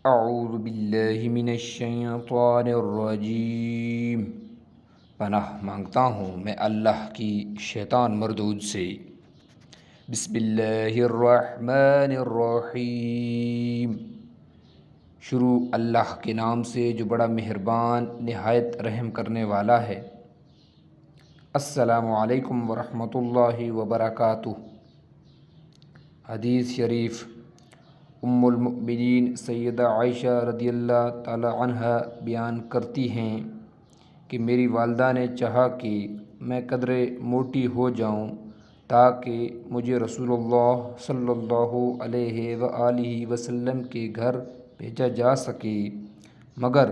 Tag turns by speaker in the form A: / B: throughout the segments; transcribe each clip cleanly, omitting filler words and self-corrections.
A: اعوذ باللہ من الشیطان الرجیم۔ پناہ مانگتا ہوں میں اللہ کی شیطان مردود سے۔ بسم اللہ الرحمن الرحیم۔ شروع اللہ کے نام سے جو بڑا مہربان نہایت رحم کرنے والا ہے۔ السلام علیکم ورحمۃ اللہ وبرکاتہ۔ حدیث شریف ام المؤمنین سیدہ عائشہ رضی اللہ تعالی عنہ بیان کرتی ہیں کہ میری والدہ نے چاہا کہ میں قدرے موٹی ہو جاؤں تاکہ مجھے رسول اللہ صلی اللہ علیہ وآلہ وسلم کے گھر بھیجا جا سکے، مگر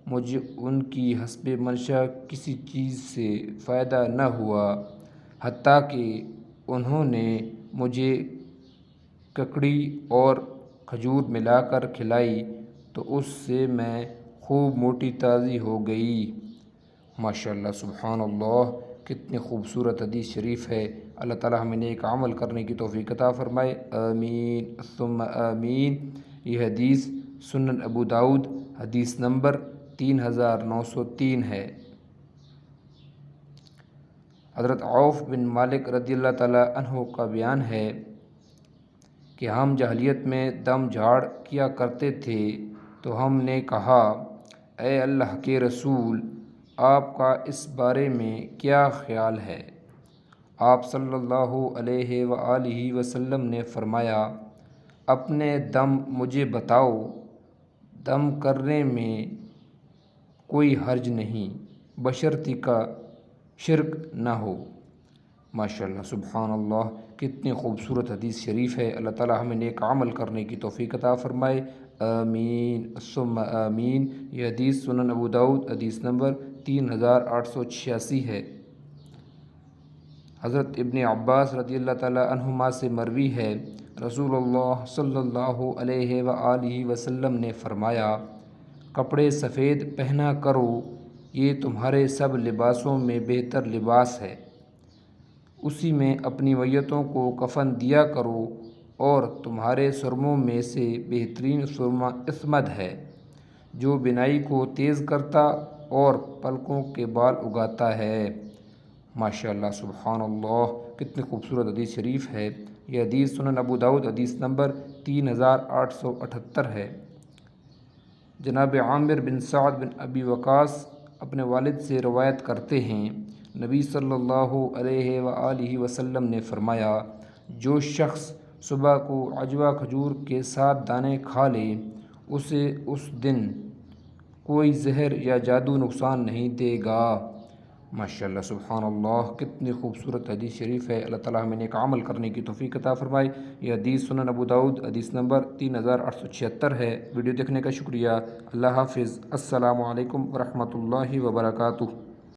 A: مجھے ان کی حسب منشا کسی چیز سے فائدہ نہ ہوا، حتیٰ کہ انہوں نے مجھے ککڑی اور کھجور ملا کر کھلائی تو اس سے میں خوب موٹی تازی ہو گئی۔ ماشاءاللہ، سبحان اللہ، کتنی خوبصورت حدیث شریف ہے۔ اللہ تعالیٰ ہمیں نیک عمل کرنے کی توفیق عطا فرمائے، آمین ثم آمین۔ یہ حدیث سنن ابو داؤد حدیث نمبر 3903 ہے۔ حضرت عوف بن مالک رضی اللہ تعالیٰ عنہ کا بیان ہے کہ ہم جاہلیت میں دم جھاڑ کیا کرتے تھے تو ہم نے کہا، اے اللہ کے رسول، آپ کا اس بارے میں کیا خیال ہے؟ آپ صلی اللہ علیہ وآلہ وسلم نے فرمایا، اپنے دم مجھے بتاؤ، دم کرنے میں کوئی حرج نہیں، بشرطیکہ کا شرک نہ ہو۔ ماشاءاللہ، سبحان اللہ، کتنی خوبصورت حدیث شریف ہے۔ اللہ تعالیٰ ہمیں نیک عمل کرنے کی توفیق عطا فرمائے، آمین ثم آمین۔ یہ حدیث سنن ابو داؤد حدیث نمبر 3886 ہے۔ حضرت ابن عباس رضی اللہ تعالیٰ عنہما سے مروی ہے، رسول اللہ صلی اللہ علیہ وآلہ وسلم نے فرمایا، کپڑے سفید پہنا کرو، یہ تمہارے سب لباسوں میں بہتر لباس ہے، اسی میں اپنی میتوں کو کفن دیا کرو، اور تمہارے سرموں میں سے بہترین سرما اسمد ہے، جو بینائی کو تیز کرتا اور پلکوں کے بال اگاتا ہے۔ ماشاءاللہ، سبحان اللہ، کتنی خوبصورت حدیث شریف ہے۔ یہ حدیث سنن ابو داؤد حدیث نمبر 3878 ہے۔ جناب عامر بن سعد بن ابی وقاص اپنے والد سے روایت کرتے ہیں، نبی صلی اللہ علیہ وآلہ وسلم نے فرمایا، جو شخص صبح کو عجوہ کھجور کے 7 دانے کھا لے، اسے اس دن کوئی زہر یا جادو نقصان نہیں دے گا۔ ماشاءاللہ، سبحان اللہ، کتنی خوبصورت حدیث شریف ہے۔ اللہ تعالیٰ ہمیں نیک عمل کرنے کی توفیق عطا فرمائے۔ یہ حدیث سنن ابو داؤد حدیث نمبر 3876 ہے۔ ویڈیو دیکھنے کا شکریہ۔ اللہ حافظ۔ السلام علیکم ورحمۃ اللہ وبرکاتہ۔